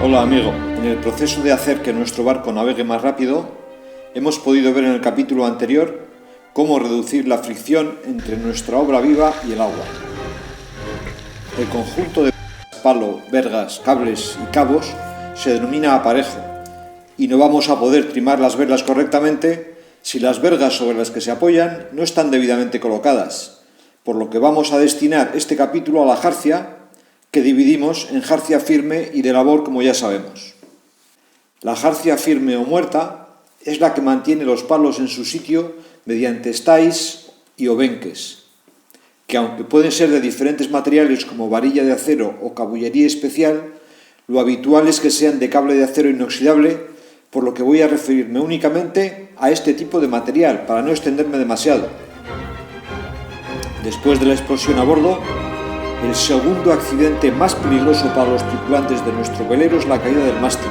Hola amigo, en el proceso de hacer que nuestro barco navegue más rápido, hemos podido ver en el capítulo anterior cómo reducir la fricción entre nuestra obra viva y el agua. El conjunto de palo, vergas, cables y cabos se denomina aparejo, y no vamos a poder trimar las velas correctamente si las vergas sobre las que se apoyan no están debidamente colocadas, por lo que vamos a destinar este capítulo a la jarcia, que dividimos en jarcia firme y de labor, como ya sabemos. La jarcia firme o muerta es la que mantiene los palos en su sitio mediante estáis y obenques, que aunque pueden ser de diferentes materiales como varilla de acero o cabullería especial, lo habitual es que sean de cable de acero inoxidable, por lo que voy a referirme únicamente a este tipo de material para no extenderme demasiado. Después de la explosión a bordo, el segundo accidente más peligroso para los tripulantes de nuestro velero es la caída del mástil,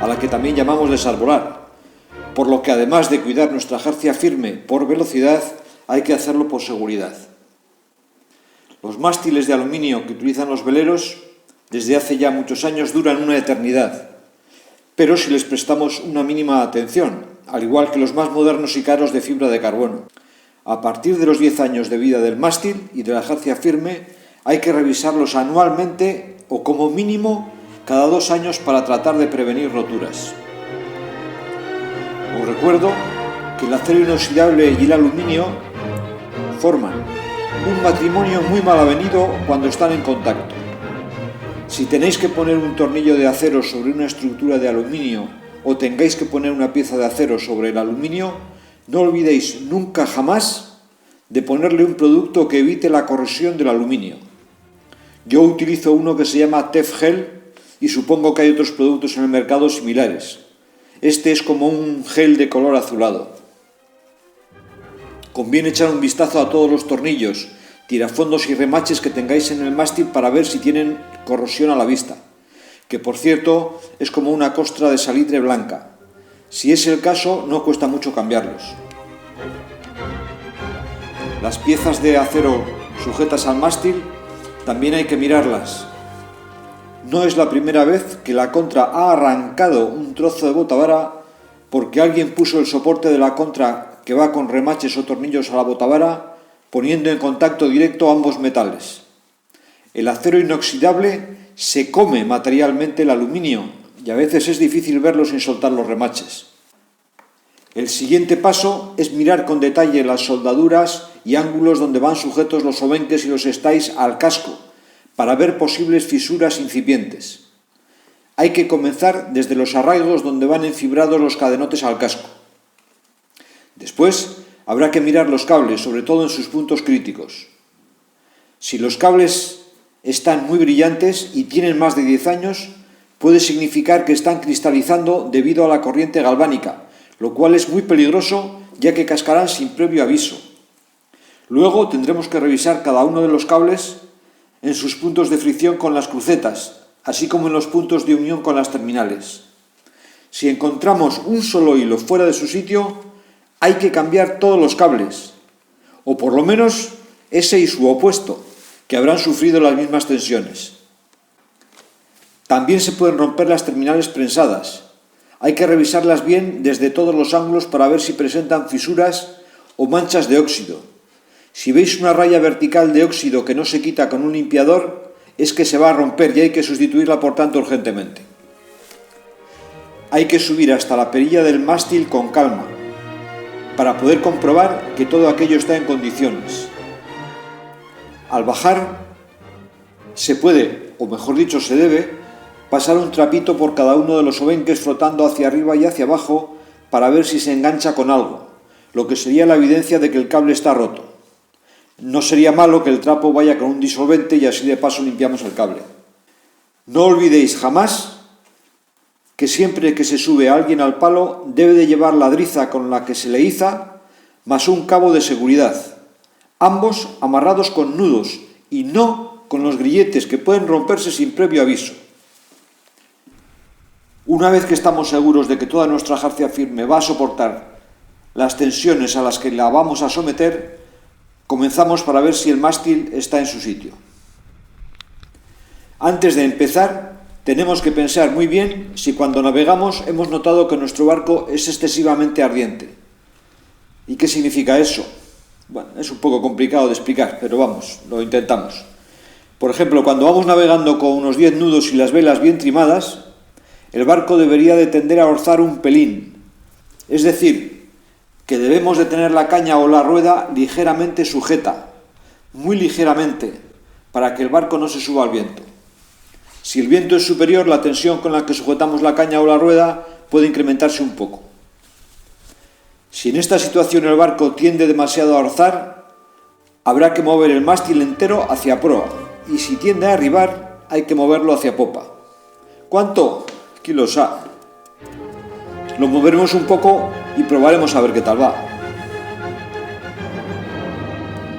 a la que también llamamos desarbolar, por lo que además de cuidar nuestra jarcia firme por velocidad, hay que hacerlo por seguridad. Los mástiles de aluminio que utilizan los veleros desde hace ya muchos años duran una eternidad, pero si les prestamos una mínima atención, al igual que los más modernos y caros de fibra de carbono. A partir de los 10 años de vida del mástil y de la jarcia firme, hay que revisarlos anualmente o como mínimo cada 2 años para tratar de prevenir roturas. Os recuerdo que el acero inoxidable y el aluminio forman un matrimonio muy mal avenido cuando están en contacto. Si tenéis que poner un tornillo de acero sobre una estructura de aluminio o tengáis que poner una pieza de acero sobre el aluminio, no olvidéis nunca jamás de ponerle un producto que evite la corrosión del aluminio. Yo utilizo uno que se llama Tefgel y supongo que hay otros productos en el mercado similares. Este es como un gel de color azulado. Conviene echar un vistazo a todos los tornillos, tirafondos y remaches que tengáis en el mástil para ver si tienen corrosión a la vista, que por cierto es como una costra de salitre blanca. Si es el caso, no cuesta mucho cambiarlos. Las piezas de acero sujetas al mástil también hay que mirarlas. No es la primera vez que la contra ha arrancado un trozo de botavara porque alguien puso el soporte de la contra que va con remaches o tornillos a la botavara, poniendo en contacto directo ambos metales. El acero inoxidable se come materialmente el aluminio y a veces es difícil verlo sin soltar los remaches. El siguiente paso es mirar con detalle las soldaduras y ángulos donde van sujetos los obenques y los estáis al casco para ver posibles fisuras incipientes. Hay que comenzar desde los arraigos donde van enfibrados los cadenotes al casco. Después habrá que mirar los cables, sobre todo en sus puntos críticos. Si los cables están muy brillantes y tienen más de 10 años, puede significar que están cristalizando debido a la corriente galvánica, lo cual es muy peligroso ya que cascarán sin previo aviso. Luego tendremos que revisar cada uno de los cables en sus puntos de fricción con las crucetas, así como en los puntos de unión con las terminales. Si encontramos un solo hilo fuera de su sitio, hay que cambiar todos los cables, o por lo menos ese y su opuesto, que habrán sufrido las mismas tensiones. También se pueden romper las terminales prensadas. Hay que revisarlas bien desde todos los ángulos para ver si presentan fisuras o manchas de óxido. Si veis una raya vertical de óxido que no se quita con un limpiador, es que se va a romper y hay que sustituirla por tanto urgentemente. Hay que subir hasta la perilla del mástil con calma, para poder comprobar que todo aquello está en condiciones. Al bajar, se puede, o mejor dicho se debe, pasar un trapito por cada uno de los obenques flotando hacia arriba y hacia abajo para ver si se engancha con algo, lo que sería la evidencia de que el cable está roto. No sería malo que el trapo vaya con un disolvente y así de paso limpiamos el cable. No olvidéis jamás que siempre que se sube a alguien al palo debe de llevar la driza con la que se le iza más un cabo de seguridad, ambos amarrados con nudos y no con los grilletes que pueden romperse sin previo aviso. Una vez que estamos seguros de que toda nuestra jarcia firme va a soportar las tensiones a las que la vamos a someter, comenzamos para ver si el mástil está en su sitio. Antes de empezar, tenemos que pensar muy bien si cuando navegamos hemos notado que nuestro barco es excesivamente ardiente. ¿Y qué significa eso? Bueno, es un poco complicado de explicar, pero vamos, lo intentamos. Por ejemplo, cuando vamos navegando con unos 10 nudos y las velas bien trimadas, el barco debería de tender a orzar un pelín. Es decir, que debemos de tener la caña o la rueda ligeramente sujeta, muy ligeramente, para que el barco no se suba al viento. Si el viento es superior, la tensión con la que sujetamos la caña o la rueda puede incrementarse un poco. Si en esta situación el barco tiende demasiado a orzar, habrá que mover el mástil entero hacia proa, y si tiende a arribar, hay que moverlo hacia popa. ¿Cuánto? ¿Quién lo sabe? Lo moveremos un poco y probaremos a ver qué tal va.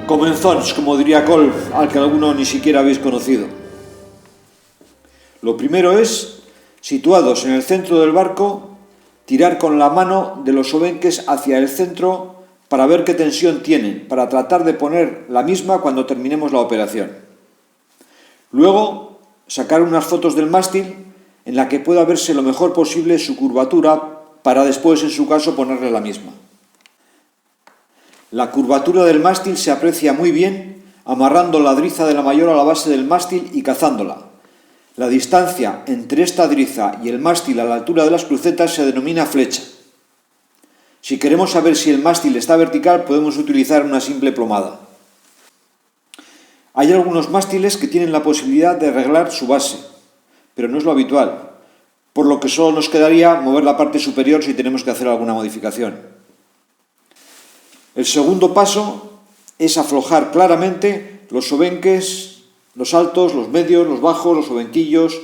Comenzons, como diría Cole, al que alguno ni siquiera habéis conocido. Lo primero es, situados en el centro del barco, tirar con la mano de los obenques hacia el centro para ver qué tensión tienen, para tratar de poner la misma cuando terminemos la operación. Luego, sacar unas fotos del mástil en la que pueda verse lo mejor posible su curvatura para después, en su caso, ponerle la misma. La curvatura del mástil se aprecia muy bien amarrando la driza de la mayor a la base del mástil y cazándola. La distancia entre esta driza y el mástil a la altura de las crucetas se denomina flecha. Si queremos saber si el mástil está vertical, podemos utilizar una simple plomada. Hay algunos mástiles que tienen la posibilidad de arreglar su base, pero no es lo habitual, por lo que solo nos quedaría mover la parte superior si tenemos que hacer alguna modificación. El segundo paso es aflojar claramente los obenques, los altos, los medios, los bajos, los obenquillos,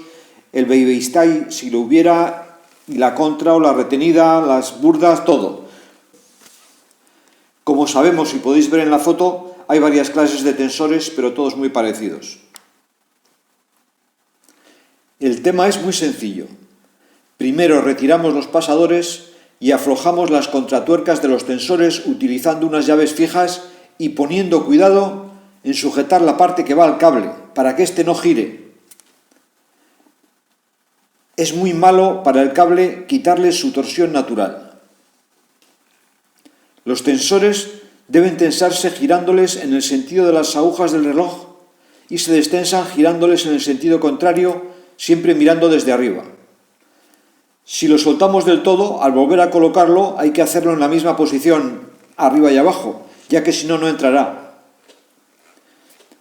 el baby-stay si lo hubiera, y la contra o la retenida, las burdas, todo. Como sabemos y podéis ver en la foto, hay varias clases de tensores, pero todos muy parecidos. El tema es muy sencillo. Primero retiramos los pasadores y aflojamos las contratuercas de los tensores utilizando unas llaves fijas y poniendo cuidado en sujetar la parte que va al cable, para que éste no gire. Es muy malo para el cable quitarle su torsión natural. Los tensores deben tensarse girándoles en el sentido de las agujas del reloj y se destensan girándoles en el sentido contrario, siempre mirando desde arriba. Si lo soltamos del todo, al volver a colocarlo hay que hacerlo en la misma posición, arriba y abajo, ya que si no, no entrará.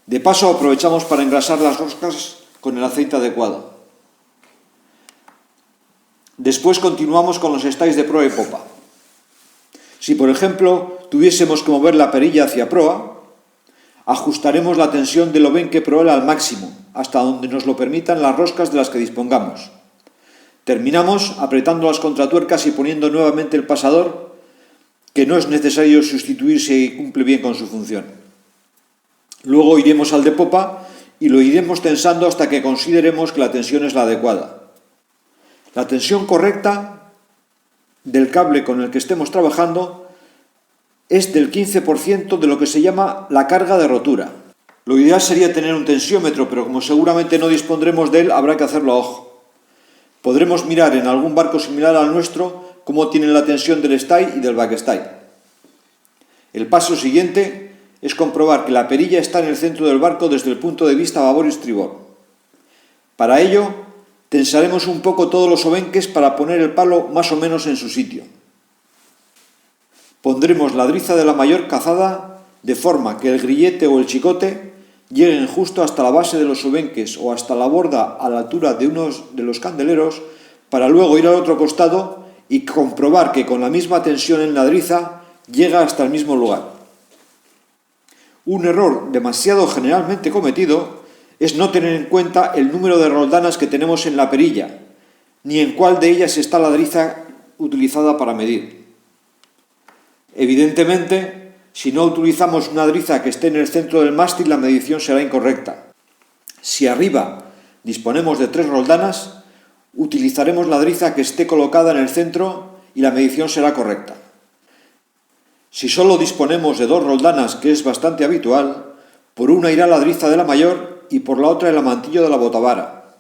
De paso, aprovechamos para engrasar las roscas con el aceite adecuado. Después continuamos con los stays de proa y popa. Si, por ejemplo, tuviésemos que mover la perilla hacia proa, ajustaremos la tensión del obenque proel al máximo, hasta donde nos lo permitan las roscas de las que dispongamos. Terminamos apretando las contratuercas y poniendo nuevamente el pasador, que no es necesario sustituir si cumple bien con su función. Luego iremos al de popa y lo iremos tensando hasta que consideremos que la tensión es la adecuada. La tensión correcta del cable con el que estemos trabajando es del 15% de lo que se llama la carga de rotura. Lo ideal sería tener un tensiómetro, pero como seguramente no dispondremos de él, habrá que hacerlo a ojo. Podremos mirar en algún barco similar al nuestro cómo tienen la tensión del stay y del backstay. El paso siguiente es comprobar que la perilla está en el centro del barco desde el punto de vista babor y estribor. Para ello, tensaremos un poco todos los obenques para poner el palo más o menos en su sitio. Pondremos la driza de la mayor cazada de forma que el grillete o el chicote lleguen justo hasta la base de los obenques o hasta la borda a la altura de unos de los candeleros, para luego ir al otro costado y comprobar que con la misma tensión en la driza llega hasta el mismo lugar. Un error demasiado generalmente cometido es no tener en cuenta el número de roldanas que tenemos en la perilla, ni en cuál de ellas está la driza utilizada para medir. Evidentemente, si no utilizamos una driza que esté en el centro del mástil, la medición será incorrecta. Si arriba disponemos de 3 roldanas, utilizaremos la driza que esté colocada en el centro y la medición será correcta. Si solo disponemos de 2 roldanas, que es bastante habitual, por una irá la driza de la mayor y por la otra el amantillo de la botavara.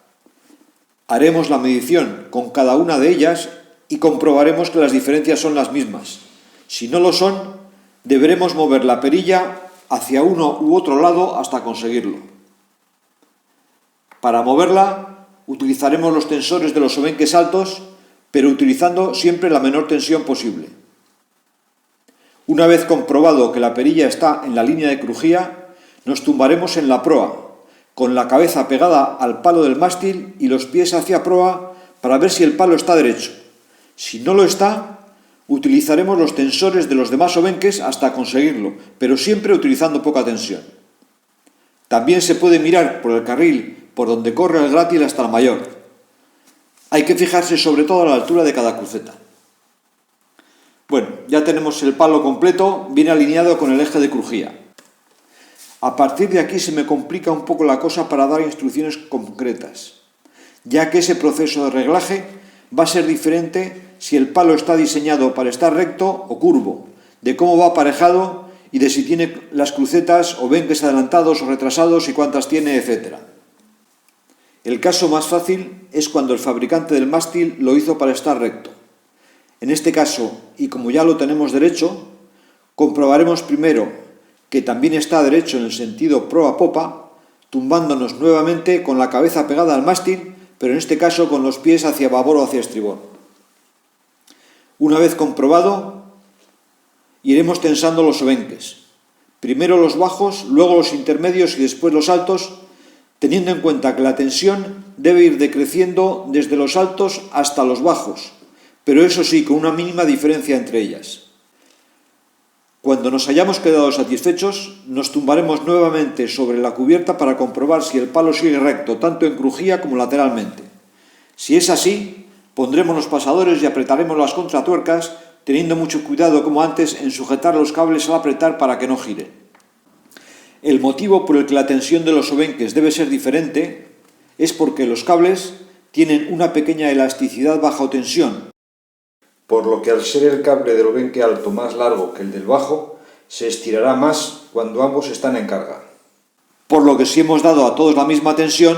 Haremos la medición con cada una de ellas y comprobaremos que las diferencias son las mismas. Si no lo son, deberemos mover la perilla hacia uno u otro lado hasta conseguirlo. Para moverla, utilizaremos los tensores de los obenques altos, pero utilizando siempre la menor tensión posible. Una vez comprobado que la perilla está en la línea de crujía, nos tumbaremos en la proa, con la cabeza pegada al palo del mástil y los pies hacia proa para ver si el palo está derecho. Si no lo está, utilizaremos los tensores de los demás obenques hasta conseguirlo, pero siempre utilizando poca tensión. También se puede mirar por el carril por donde corre el grátil hasta el mayor. Hay que fijarse sobre todo a la altura de cada cruceta. Bueno, ya tenemos el palo completo, bien alineado con el eje de crujía. A partir de aquí se me complica un poco la cosa para dar instrucciones concretas, ya que ese proceso de reglaje va a ser diferente si el palo está diseñado para estar recto o curvo, de cómo va aparejado y de si tiene las crucetas o obenques adelantados o retrasados y cuántas tiene, etc. El caso más fácil es cuando el fabricante del mástil lo hizo para estar recto. En este caso, y como ya lo tenemos derecho, comprobaremos primero que también está derecho en el sentido proa-popa, tumbándonos nuevamente con la cabeza pegada al mástil, pero en este caso con los pies hacia babor o hacia estribor. Una vez comprobado, iremos tensando los obenques. Primero los bajos, luego los intermedios y después los altos, teniendo en cuenta que la tensión debe ir decreciendo desde los altos hasta los bajos, pero eso sí, con una mínima diferencia entre ellas. Cuando nos hayamos quedado satisfechos, nos tumbaremos nuevamente sobre la cubierta para comprobar si el palo sigue recto, tanto en crujía como lateralmente. Si es así, pondremos los pasadores y apretaremos las contratuercas, teniendo mucho cuidado, como antes, en sujetar los cables al apretar para que no giren. El motivo por el que la tensión de los obenques debe ser diferente es porque los cables tienen una pequeña elasticidad bajo tensión, por lo que al ser el cable del obenque alto más largo que el del bajo, se estirará más cuando ambos están en carga. Por lo que si hemos dado a todos la misma tensión,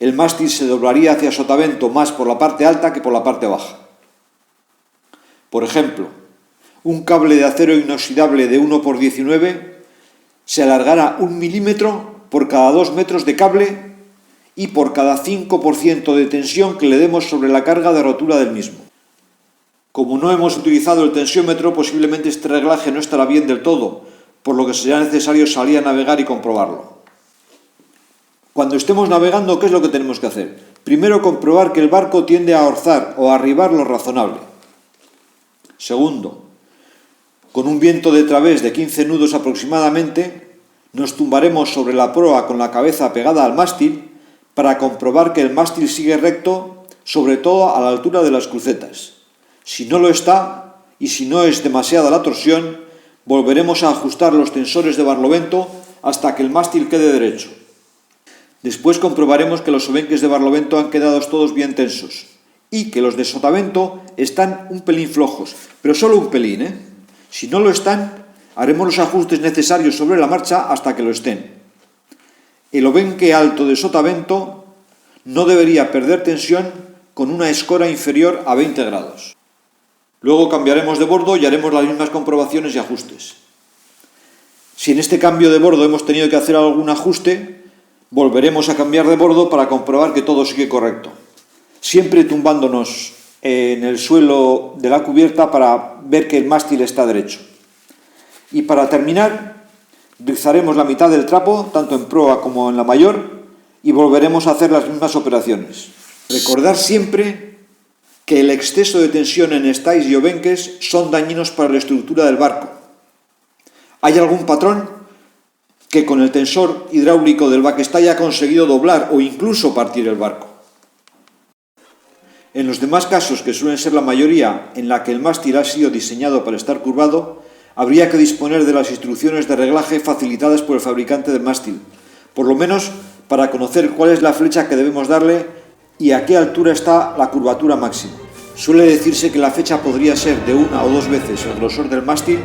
el mástil se doblaría hacia sotavento más por la parte alta que por la parte baja. Por ejemplo, un cable de acero inoxidable de 1×19 se alargará 1 milímetro por cada 2 metros de cable y por cada 5% de tensión que le demos sobre la carga de rotura del mismo. Como no hemos utilizado el tensiómetro, posiblemente este reglaje no estará bien del todo, por lo que será necesario salir a navegar y comprobarlo. Cuando estemos navegando, ¿qué es lo que tenemos que hacer? Primero, comprobar que el barco tiende a orzar o a arribar lo razonable. Segundo, con un viento de través de 15 nudos aproximadamente, nos tumbaremos sobre la proa con la cabeza pegada al mástil para comprobar que el mástil sigue recto, sobre todo a la altura de las crucetas. Si no lo está, y si no es demasiada la torsión, volveremos a ajustar los tensores de barlovento hasta que el mástil quede derecho. Después comprobaremos que los obenques de barlovento han quedado todos bien tensos y que los de sotavento están un pelín flojos, pero solo un pelín, Si no lo están, haremos los ajustes necesarios sobre la marcha hasta que lo estén. El obenque alto de sotavento no debería perder tensión con una escora inferior a 20 grados. Luego cambiaremos de bordo y haremos las mismas comprobaciones y ajustes. Si en este cambio de bordo hemos tenido que hacer algún ajuste, volveremos a cambiar de bordo para comprobar que todo sigue correcto, siempre tumbándonos en el suelo de la cubierta para ver que el mástil está derecho. Y para terminar, rizaremos la mitad del trapo, tanto en proa como en la mayor, y volveremos a hacer las mismas operaciones. Recordar siempre que el exceso de tensión en estáis y obenques son dañinos para la estructura del barco. Hay algún patrón que con el tensor hidráulico del backstay ha conseguido doblar o incluso partir el barco. En los demás casos, que suelen ser la mayoría en la que el mástil ha sido diseñado para estar curvado, habría que disponer de las instrucciones de reglaje facilitadas por el fabricante del mástil, por lo menos para conocer cuál es la flecha que debemos darle y a qué altura está la curvatura máxima. Suele decirse que la flecha podría ser de 1 o 2 veces el grosor del mástil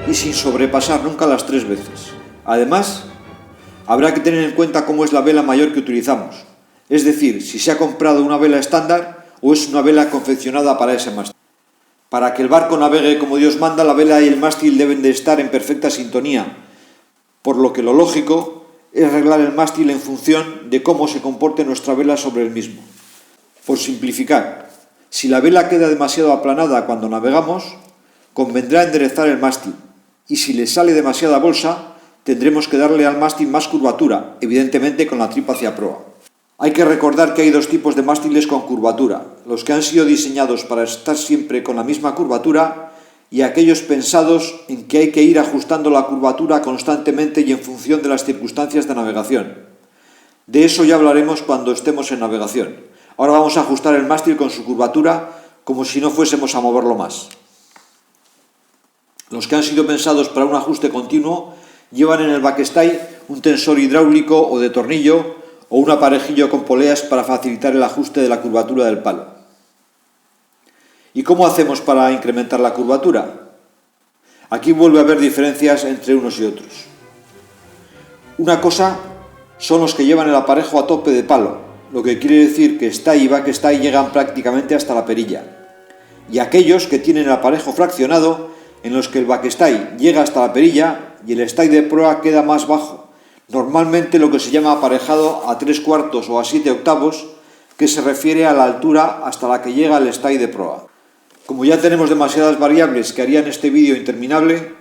y sin sobrepasar nunca las 3 veces. Además, habrá que tener en cuenta cómo es la vela mayor que utilizamos. es decir, si se ha comprado una vela estándar o es una vela confeccionada para ese mástil. Para que el barco navegue como Dios manda, la vela y el mástil deben de estar en perfecta sintonía, por lo que lo lógico es arreglar el mástil en función de cómo se comporte nuestra vela sobre el mismo. Por simplificar, si la vela queda demasiado aplanada cuando navegamos, convendrá enderezar el mástil, y si le sale demasiada bolsa, tendremos que darle al mástil más curvatura, evidentemente con la tripa hacia proa. Hay que recordar que hay dos tipos de mástiles con curvatura, los que han sido diseñados para estar siempre con la misma curvatura y aquellos pensados en que hay que ir ajustando la curvatura constantemente y en función de las circunstancias de navegación. De eso ya hablaremos cuando estemos en navegación. Ahora vamos a ajustar el mástil con su curvatura como si no fuésemos a moverlo más. Los que han sido pensados para un ajuste continuo llevan en el backstay un tensor hidráulico o de tornillo o un aparejillo con poleas para facilitar el ajuste de la curvatura del palo. ¿Y cómo hacemos para incrementar la curvatura? Aquí vuelve a haber diferencias entre unos y otros. Una cosa son los que llevan el aparejo a tope de palo, lo que quiere decir que stay y backstay llegan prácticamente hasta la perilla, y aquellos que tienen el aparejo fraccionado, en los que el backstay llega hasta la perilla y el stay de proa queda más bajo, normalmente lo que se llama aparejado a 3/4 o a 7/8, que se refiere a la altura hasta la que llega el stay de proa. Como ya tenemos demasiadas variables que harían este vídeo interminable,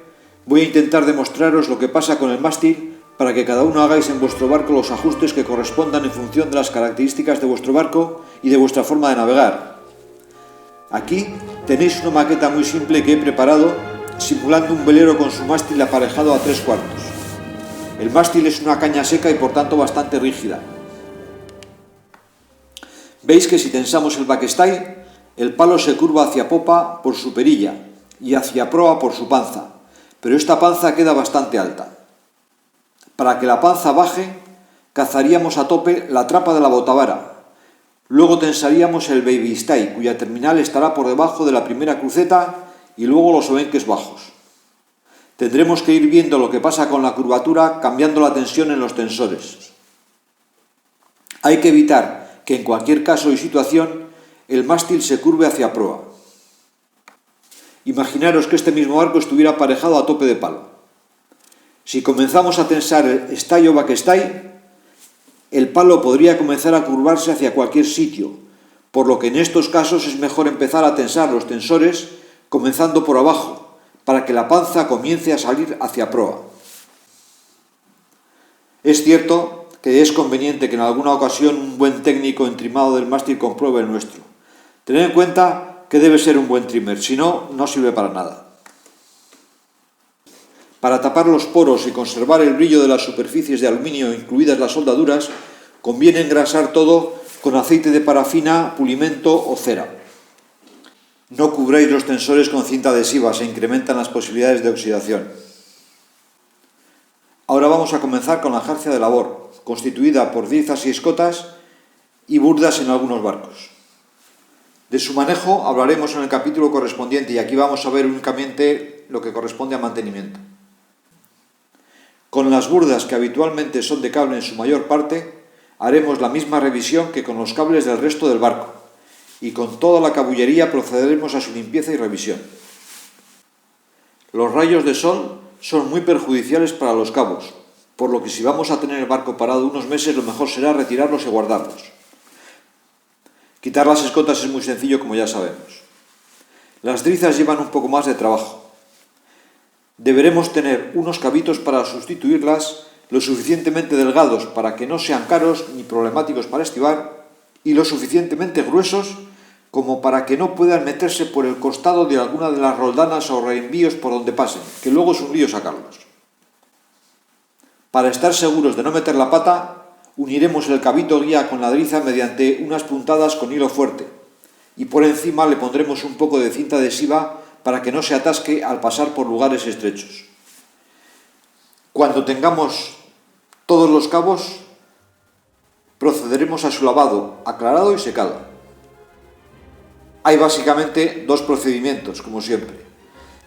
voy a intentar demostraros lo que pasa con el mástil para que cada uno hagáis en vuestro barco los ajustes que correspondan en función de las características de vuestro barco y de vuestra forma de navegar. Aquí tenéis una maqueta muy simple que he preparado simulando un velero con su mástil aparejado a 3/4. El mástil es una caña seca y por tanto bastante rígida. Veis que si tensamos el backstay, el palo se curva hacia popa por su perilla y hacia proa por su panza, pero esta panza queda bastante alta. Para que la panza baje, cazaríamos a tope la trapa de la botavara. Luego tensaríamos el baby stay, cuya terminal estará por debajo de la primera cruceta, y luego los obenques bajos. Tendremos que ir viendo lo que pasa con la curvatura cambiando la tensión en los tensores. Hay que evitar que en cualquier caso y situación el mástil se curve hacia proa. Imaginaros que este mismo barco estuviera aparejado a tope de palo. Si comenzamos a tensar el stay o backstay, el palo podría comenzar a curvarse hacia cualquier sitio, por lo que en estos casos es mejor empezar a tensar los tensores comenzando por abajo, para que la panza comience a salir hacia proa. Es cierto que es conveniente que en alguna ocasión un buen técnico entrimado del mástil compruebe el nuestro. Tened en cuenta que debe ser un buen trimmer, si no, no sirve para nada. Para tapar los poros y conservar el brillo de las superficies de aluminio, incluidas las soldaduras, conviene engrasar todo con aceite de parafina, pulimento o cera. No cubráis los tensores con cinta adhesiva, se incrementan las posibilidades de oxidación. Ahora vamos a comenzar con la jarcia de labor, constituida por diezas y escotas y burdas en algunos barcos. De su manejo hablaremos en el capítulo correspondiente y aquí vamos a ver únicamente lo que corresponde a mantenimiento. Con las burdas, que habitualmente son de cable en su mayor parte, haremos la misma revisión que con los cables del resto del barco, y con toda la cabullería procederemos a su limpieza y revisión. Los rayos de sol son muy perjudiciales para los cabos, por lo que si vamos a tener el barco parado unos meses, lo mejor será retirarlos y guardarlos. Quitar las escotas es muy sencillo, como ya sabemos. Las drizas llevan un poco más de trabajo. Deberemos tener unos cabitos para sustituirlas lo suficientemente delgados para que no sean caros ni problemáticos para estibar y lo suficientemente gruesos como para que no puedan meterse por el costado de alguna de las roldanas o reenvíos por donde pasen, que luego es un lío sacarlos. Para estar seguros de no meter la pata, uniremos el cabito guía con la driza mediante unas puntadas con hilo fuerte y por encima le pondremos un poco de cinta adhesiva para que no se atasque al pasar por lugares estrechos. Cuando tengamos todos los cabos, procederemos a su lavado, aclarado y secado. Hay básicamente dos procedimientos, como siempre.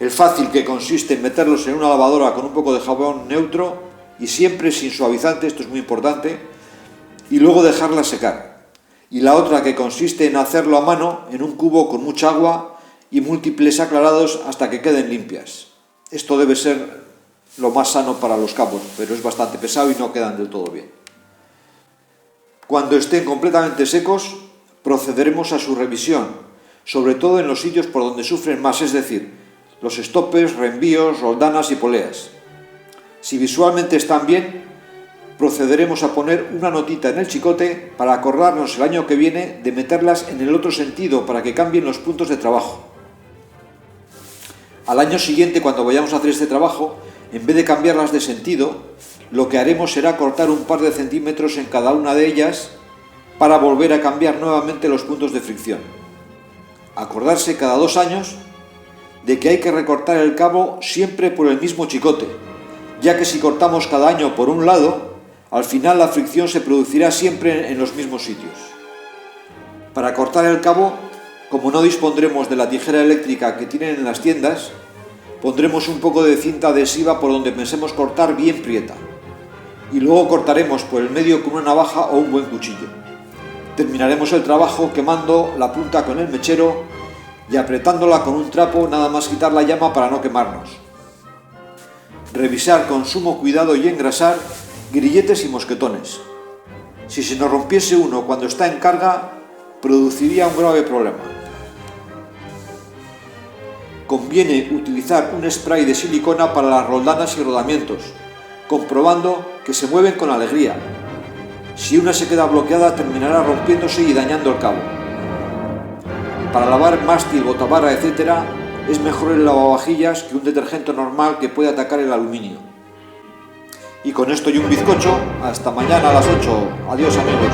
El fácil, que consiste en meterlos en una lavadora con un poco de jabón neutro y siempre sin suavizante, esto es muy importante, y luego dejarlas secar. y la otra que consiste en hacerlo a mano en un cubo con mucha agua y múltiples aclarados hasta que queden limpias. Esto debe ser lo más sano para los cabos, pero es bastante pesado y no quedan del todo bien. Cuando estén completamente secos, procederemos a su revisión, sobre todo en los sitios por donde sufren más, es decir, los estopes, reenvíos, roldanas y poleas. Si visualmente están bien, procederemos a poner una notita en el chicote para acordarnos el año que viene de meterlas en el otro sentido para que cambien los puntos de trabajo. Al año siguiente, cuando vayamos a hacer este trabajo, en vez de cambiarlas de sentido, lo que haremos será cortar un par de centímetros en cada una de ellas para volver a cambiar nuevamente los puntos de fricción. Acordarse cada 2 años de que hay que recortar el cabo siempre por el mismo chicote, ya que si cortamos cada año por un lado, al final la fricción se producirá siempre en los mismos sitios. Para cortar el cabo, como no dispondremos de la tijera eléctrica que tienen en las tiendas, pondremos un poco de cinta adhesiva por donde pensemos cortar bien prieta, y luego cortaremos por el medio con una navaja o un buen cuchillo. Terminaremos el trabajo quemando la punta con el mechero y apretándola con un trapo, nada más quitar la llama para no quemarnos. Revisar con sumo cuidado y engrasar grilletes y mosquetones. Si se nos rompiese uno cuando está en carga, produciría un grave problema. Conviene utilizar un spray de silicona para las roldanas y rodamientos, comprobando que se mueven con alegría. Si una se queda bloqueada, terminará rompiéndose y dañando el cabo. Para lavar mástil, botavara, etc., es mejor el lavavajillas que un detergente normal que puede atacar el aluminio. Y con esto y un bizcocho, hasta mañana a las 8. Adiós, amigos.